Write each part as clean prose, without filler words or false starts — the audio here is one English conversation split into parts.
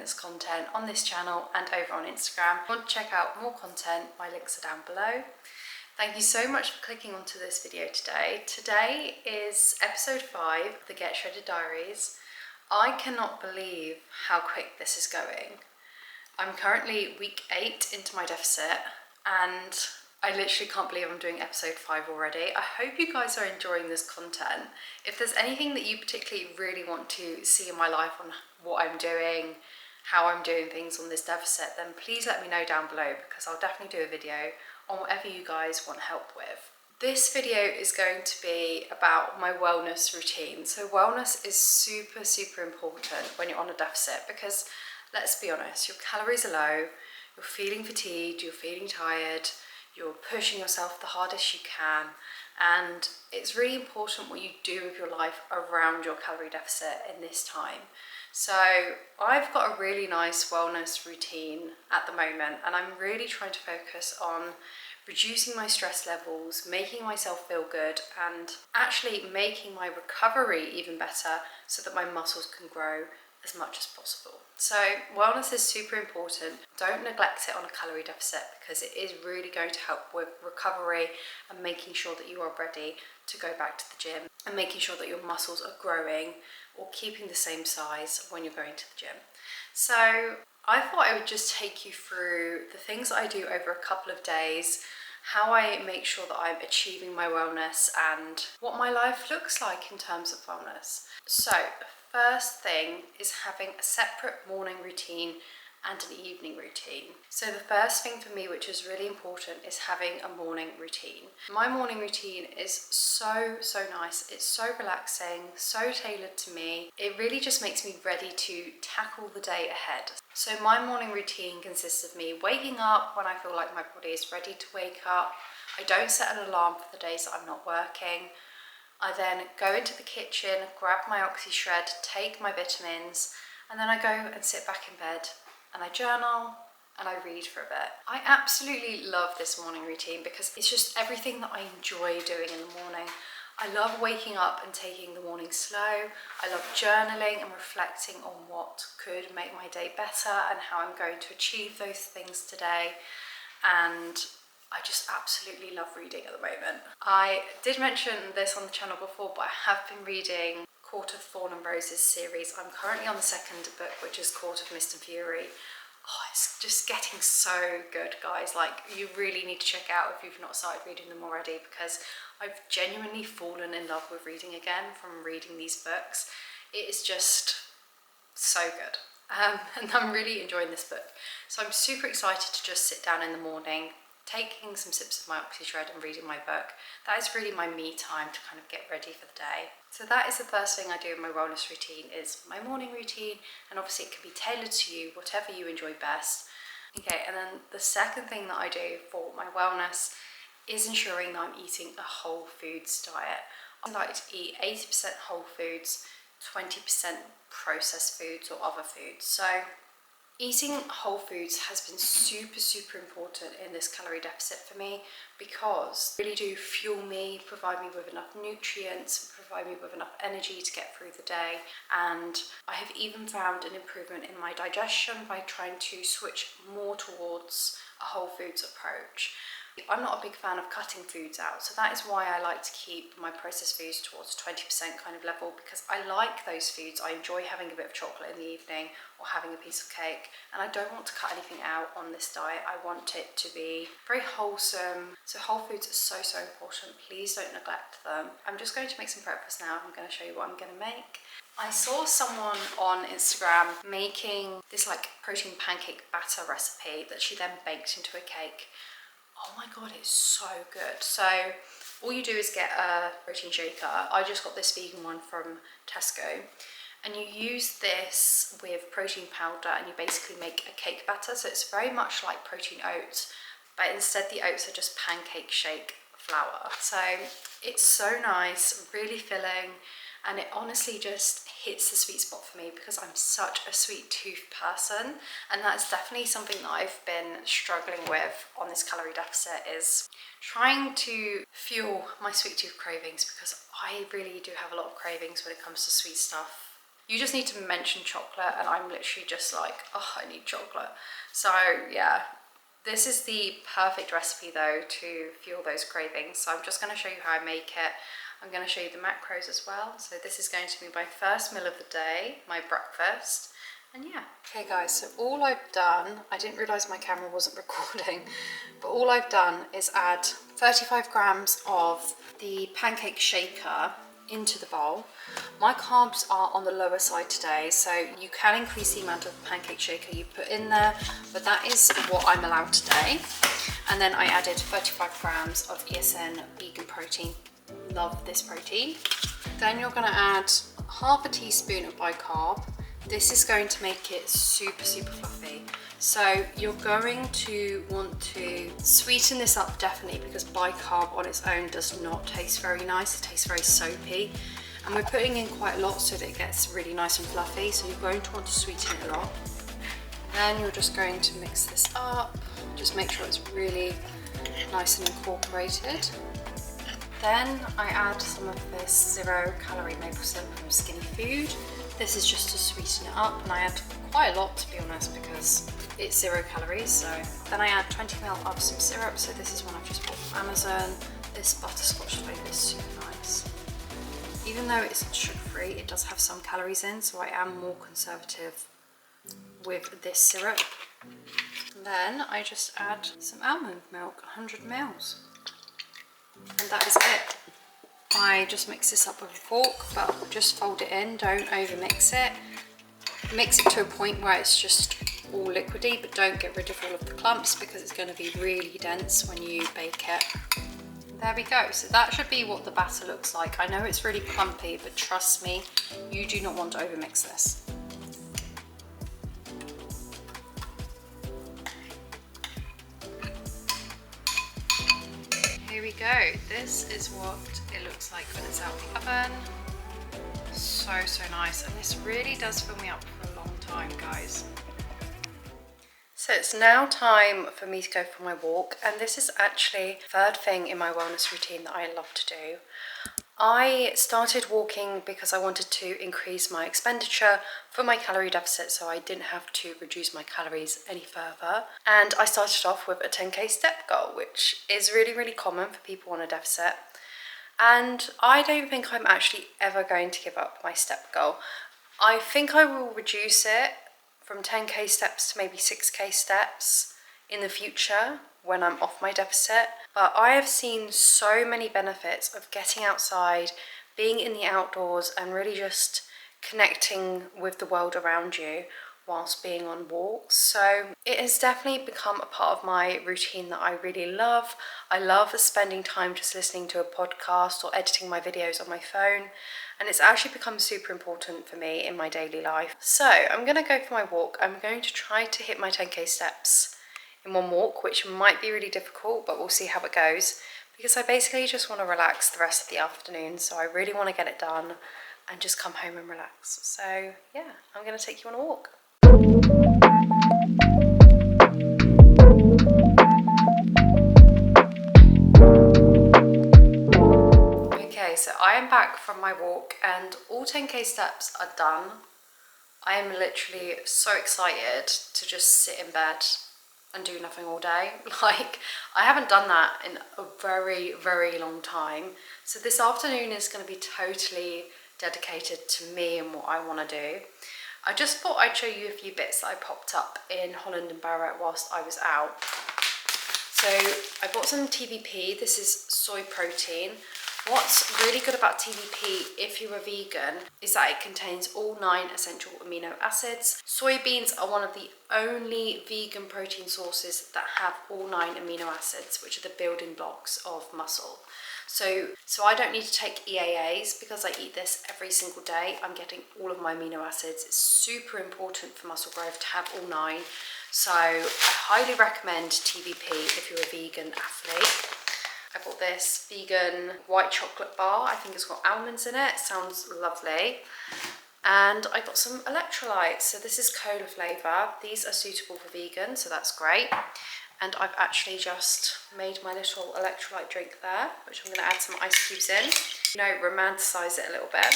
fitness content on this channel and over on Instagram. If you want to check out more content, my links are down below. Thank you so much for clicking onto this video today. Today is episode 5 of the Get Shredded Diaries. I cannot believe how quick this is going. I'm currently week 8 into my deficit and I literally can't believe I'm doing episode 5 already. I hope you guys are enjoying this content. If there's anything that you particularly really want to see in my life on what I'm doing, how I'm doing things on this deficit, then please let me know down below because I'll definitely do a video on whatever you guys want help with. This video is going to be about my wellness routine. So wellness is super important when you're on a deficit because let's be honest, your calories are low, you're feeling fatigued, you're feeling tired, you're pushing yourself the hardest you can, and it's really important what you do with your life around your calorie deficit in this time. So I've got a really nice wellness routine at the moment and I'm really trying to focus on reducing my stress levels, making myself feel good and actually making my recovery even better so that my muscles can grow as much as possible. So wellness is super important. Don't neglect it on a calorie deficit because it is really going to help with recovery and making sure that you are ready to go back to the gym and making sure that your muscles are growing or keeping the same size when you're going to the gym. So I thought I would just take you through the things that I do over a couple of days, how I make sure that I'm achieving my wellness and what my life looks like in terms of wellness. So first thing is having a separate morning routine and an evening routine. So the first thing for me, which is really important, is having a morning routine. My morning routine is so nice. It's so relaxing, so tailored to me. It really just makes me ready to tackle the day ahead. So my morning routine consists of me waking up when I feel like my body is ready to wake up. I don't set an alarm for the days that I'm not working. I then go into the kitchen, grab my Oxy Shred, take my vitamins, and then I go and sit back in bed and I journal and I read for a bit. I absolutely love this morning routine because it's just everything that I enjoy doing in the morning. I love waking up and taking the morning slow. I love journaling and reflecting on what could make my day better and how I'm going to achieve those things today. And I just absolutely love reading at the moment. I did mention this on the channel before, but I have been reading Court of Thorn and Roses series. I'm currently on the second book, which is Court of Mist and Fury. Oh, it's just getting so good, guys. Like, you really need to check out if you've not started reading them already because I've genuinely fallen in love with reading again from reading these books. It is just so good. And I'm really enjoying this book. So I'm super excited to just sit down in the morning, taking some sips of my Oxy Shred and reading my book. That is really my me time to kind of get ready for the day. So that is the first thing I do in my wellness routine, is my morning routine, and obviously it can be tailored to you, whatever you enjoy best. Okay, and then the second thing that I do for my wellness is ensuring that I'm eating a whole foods diet. I like to eat 80% whole foods, 20% processed foods or other foods. So eating whole foods has been super important in this calorie deficit for me because they really do fuel me, provide me with enough nutrients, provide me with enough energy to get through the day. And I have even found an improvement in my digestion by trying to switch more towards a whole foods approach. I'm not a big fan of cutting foods out, so that is why I like to keep my processed foods towards 20% kind of level because I like those foods. I enjoy having a bit of chocolate in the evening or having a piece of cake, and I don't want to cut anything out on this diet. I want it to be very wholesome. So whole foods are so important. Please don't neglect them. I'm just going to make some breakfast now. I'm going to show you what I'm going to make. I saw someone on Instagram making this like protein pancake batter recipe that she then baked into a cake. Oh my god, it's so good. So all you do is get a protein shaker. I just got this vegan one from Tesco, and you use this with protein powder and you basically make a cake batter. So it's very much like protein oats, but instead the oats are just pancake shake flour. So it's so nice, really filling, and it honestly just hits the sweet spot for me because I'm such a sweet tooth person, and that's definitely something that I've been struggling with on this calorie deficit, is trying to fuel my sweet tooth cravings because I really do have a lot of cravings when it comes to sweet stuff. You just need to mention chocolate and I'm literally just like, oh, I need chocolate. So yeah, this is the perfect recipe though to fuel those cravings. So I'm just going to show you how I make it. I'm going to show you the macros as well. So this is going to be my first meal of the day, my breakfast. And yeah. Okay guys, so all I've done, I didn't realise my camera wasn't recording, but all I've done is add 35 grams of the pancake shaker into the bowl. My carbs are on the lower side today, so you can increase the amount of pancake shaker you put in there, but that is what I'm allowed today. And then I added 35 grams of ESN vegan protein. Love this protein. Then you're going to add half a teaspoon of bicarb. This is going to make it super fluffy. So you're going to want to sweeten this up definitely, because bicarb on its own does not taste very nice. It tastes very soapy. And we're putting in quite a lot so that it gets really nice and fluffy. So you're going to want to sweeten it a lot. Then you're just going to mix this up. Just make sure it's really nice and incorporated. Then I add some of this 0-calorie maple syrup from Skinny Food. This is just to sweeten it up, and I add quite a lot to be honest because it's 0 calories. So then I add 20 ml of some syrup. So this is one I've just bought from Amazon. This butterscotch flavour is super nice. Even though it's sugar-free, it does have some calories in, so I am more conservative with this syrup. And then I just add some almond milk, 100 ml. And that is it. I just mix this up with a fork, but just fold it in, don't over mix it. Mix it to a point where it's just all liquidy, but don't get rid of all of the clumps because it's going to be really dense when you bake it. There we go. So that should be what the batter looks like. I know it's really clumpy, but trust me, you do not want to over mix this. Here we go. This is what it looks like when it's out of the oven. So nice, and this really does fill me up for a long time, guys. So it's now time for me to go for my walk, and this is actually the third thing in my wellness routine that I love to do. I started walking because I wanted to increase my expenditure for my calorie deficit so I didn't have to reduce my calories any further. And I started off with a 10k step goal, which is really common for people on a deficit. And I don't think I'm actually ever going to give up my step goal. I think I will reduce it from 10k steps to maybe 6k steps in the future when I'm off my deficit. But I have seen so many benefits of getting outside, being in the outdoors, and really just connecting with the world around you whilst being on walks. So it has definitely become a part of my routine that I really love. I love spending time just listening to a podcast or editing my videos on my phone, and it's actually become super important for me in my daily life. So I'm going to go for my walk. I'm going to try to hit my 10k steps in one walk, which might be really difficult, but we'll see how it goes, because I basically just want to relax the rest of the afternoon. So I really want to get it done and just come home and relax. So yeah, I'm going to take you on a walk. Okay, so I am back from my walk and all 10k steps are done. I am literally so excited to just sit in bed and do nothing all day. Like, I haven't done that in a very long time. So this afternoon is going to be totally dedicated to me and what I want to do. I just thought I'd show you a few bits that I popped up in Holland and Barrett whilst I was out. So I bought some TVP. This is soy protein. What's really good about TVP, if you're a vegan, is that it contains all 9 essential amino acids. Soybeans are one of the only vegan protein sources that have all 9 amino acids, which are the building blocks of muscle. So I don't need to take EAAs because I eat this every single day. I'm getting all of my amino acids. It's super important for muscle growth to have all 9. So I highly recommend TVP if you're a vegan athlete. I bought this vegan white chocolate bar. I think it's got almonds in it. Sounds lovely. And I got some electrolytes. So this is cola flavour. These are suitable for vegans, so that's great. And I've actually just made my little electrolyte drink there, which I'm going to add some ice cubes in. You know, romanticise it a little bit.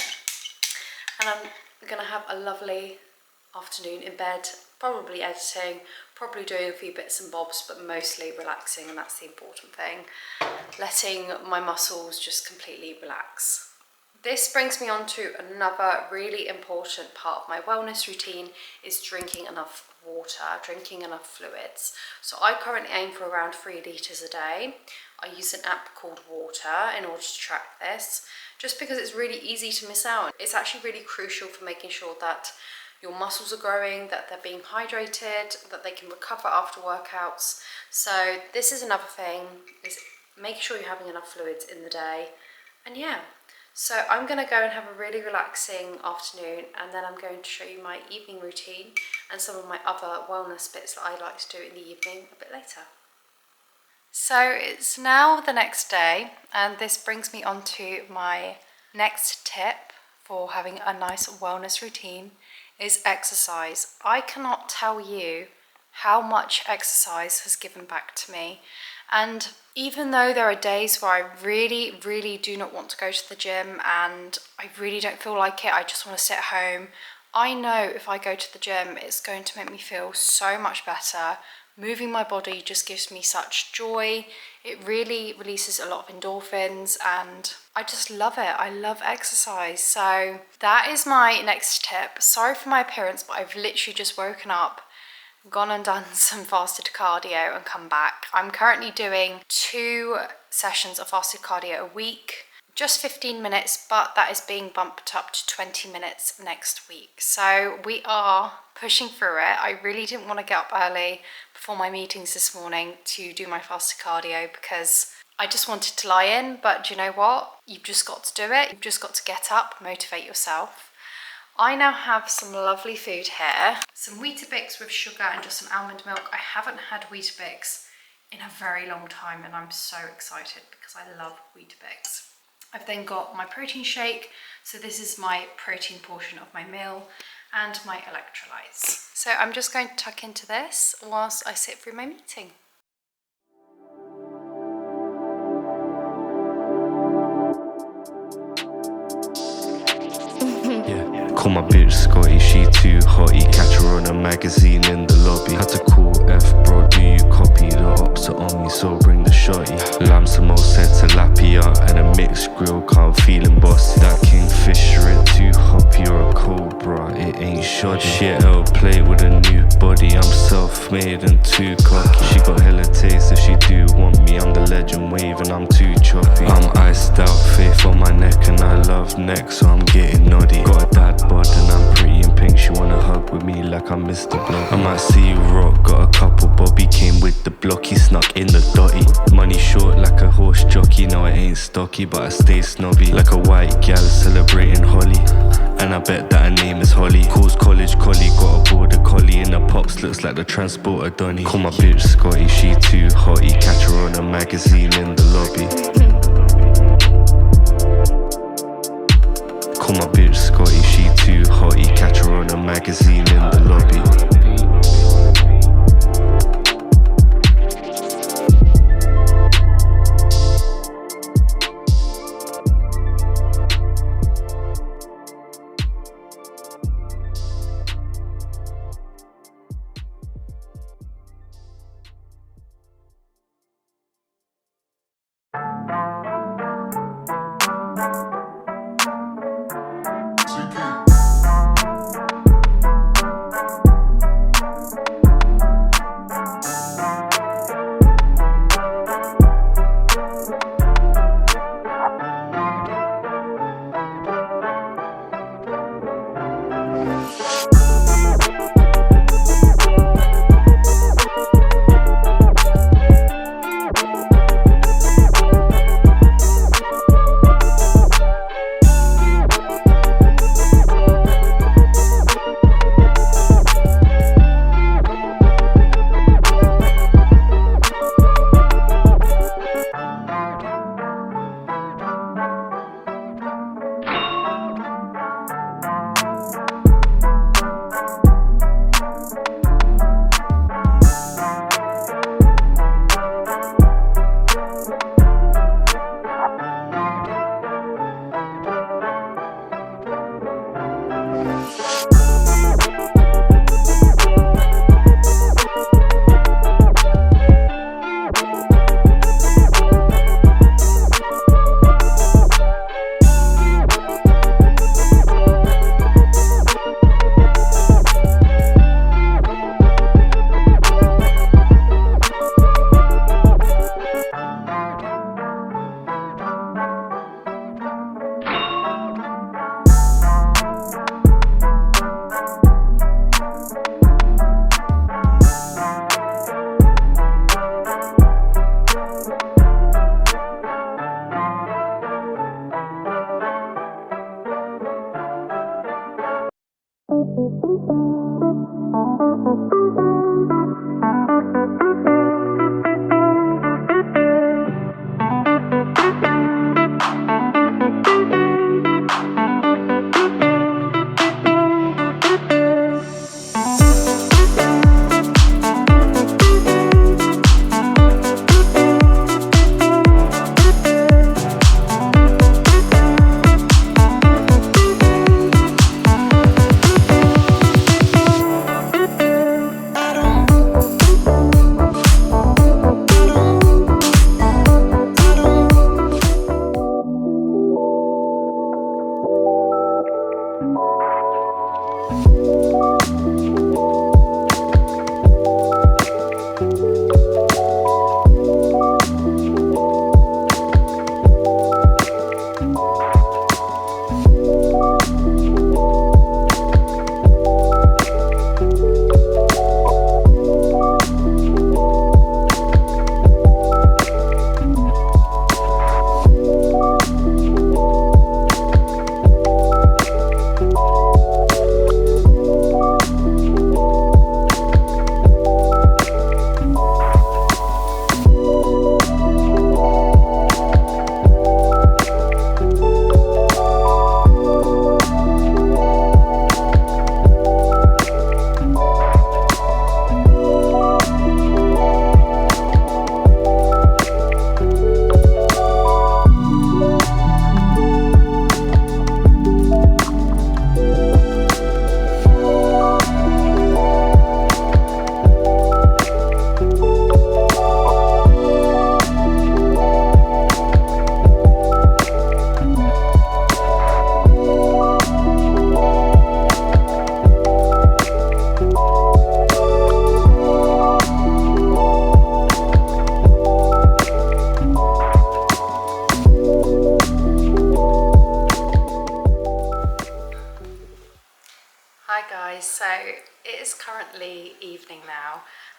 And I'm I'm gonna have a lovely afternoon in bed, probably editing, probably doing a few bits and bobs, but mostly relaxing, and that's the important thing. Letting my muscles just completely relax. This brings me on to another really important part of my wellness routine, is drinking enough water, drinking enough fluids. So I currently aim for around 3 litres a day. I use an app called Water in order to track this, just because it's really easy to miss out. It's actually really crucial for making sure that your muscles are growing, that they're being hydrated, that they can recover after workouts. So this is another thing, is make sure you're having enough fluids in the day. And yeah, so I'm going to go and have a really relaxing afternoon, and then I'm going to show you my evening routine and some of my other wellness bits that I like to do in the evening a bit later. So it's now the next day, and this brings me on to my next tip for having a nice wellness routine, is exercise. I cannot tell you how much exercise has given back to me. And even though there are days where I really do not want to go to the gym and I really don't feel like it, I just want to sit at home, I know if I go to the gym, it's going to make me feel so much better. Moving my body just gives me such joy. It really releases a lot of endorphins, and I just love it. I love exercise. So that is my next tip. Sorry for my appearance, but I've literally just woken up, gone and done some fasted cardio and come back. I'm currently doing 2 sessions of fasted cardio a week, just 15 minutes, but that is being bumped up to 20 minutes next week. So we are pushing through it. I really didn't want to get up early before my meetings this morning to do my fasted cardio because I just wanted to lie in, but do you know what? You've just got to do it. You've just got to get up, motivate yourself. I now have some lovely food here. Some Weetabix with sugar and just some almond milk. I haven't had Weetabix in a very long time, and I'm so excited because I love Weetabix. I've then got my protein shake. So this is my protein portion of my meal, and my electrolytes. So I'm just going to tuck into this whilst I sit through my meeting. Call my bitch Scotty, she too hotty. Catch her on a magazine in the lobby. Had to call F, bro, do you copy? The ops are on me, so bring the shotty. Lamb samosa, tilapia, and a mixed grill, can't feeling bossy. That kingfisher, it too hoppy, or a cobra, it ain't shoddy. Shit, L plate with a new body, I'm self-made and too cocky. She got hella taste if she do want me, I'm the legend wave and I'm too choppy. I'm iced out, faith on my neck, and I love neck, so I'm getting noddy. Got a dad bod and I'm pretty in pink, she wanna hug with me like I'm Mr. Block. I might see you rock, got a couple, Bobby came with the block, he snuck in the dotty. Money short like a horse jockey, no I ain't stocky, but I stay snobby. Like a white gal celebrating Holly, and I bet that her name is Holly. Calls college collie, got a border collie, and the pops looks like the transporter Donny. Call my bitch Scotty, she too hotty. Catch her on a magazine in the lobby. Call my bitch Scotty, she too hotty. Catch her on a magazine in the lobby.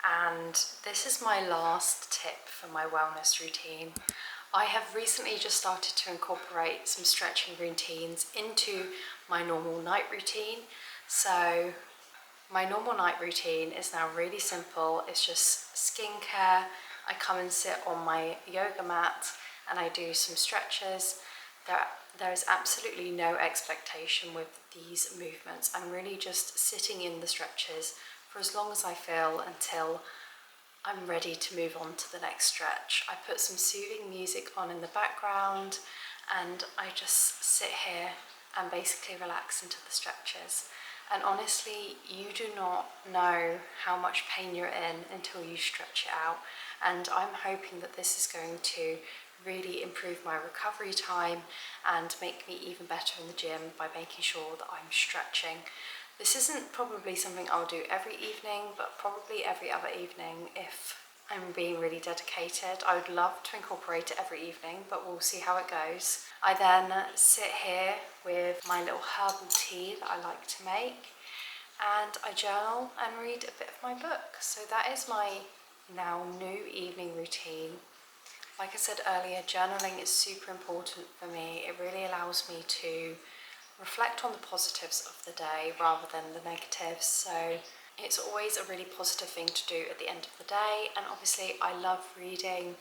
and this is my last tip for my wellness routine. I have recently just started to incorporate some stretching routines into my normal night routine. So my normal night routine is now really simple. It's just skincare. I come and sit on my yoga mat and I do some stretches. There is absolutely no expectation with these movements. I'm really just sitting in the stretches for as long as I feel until I'm ready to move on to the next stretch. I put some soothing music on in the background and I just sit here and basically relax into the stretches. And honestly, you do not know how much pain you're in until you stretch it out. And I'm hoping that this is going to really improve my recovery time and make me even better in the gym by making sure that I'm stretching. This isn't probably something I'll do every evening, but probably every other evening if I'm being really dedicated. I would love to incorporate it every evening, but we'll see how it goes. I then sit here with my little herbal tea that I like to make, and I journal and read a bit of my book. So that is my now new evening routine. Like I said earlier, journaling is super important for me. It really allows me to reflect on the positives of the day rather than the negatives. So it's always a really positive thing to do at the end of the day. And obviously I love reading.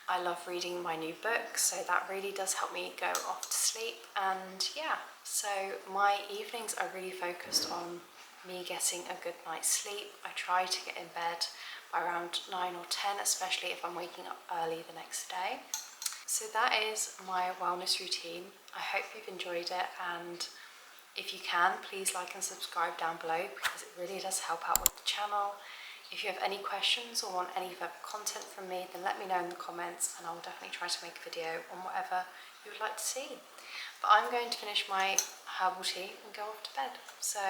I love reading my new book, so that really does help me go off to sleep. And yeah, so my evenings are really focused on me getting a good night's sleep. I try to get in bed by around 9 or 10, especially if I'm waking up early the next day. So that is my wellness routine. I hope you've enjoyed it, and if you can, please like and subscribe down below because it really does help out with the channel. If you have any questions or want any further content from me, then let me know in the comments and I'll definitely try to make a video on whatever you would like to see. But I'm going to finish my herbal tea and go off to bed. So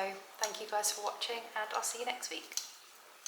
thank you guys for watching and I'll see you next week.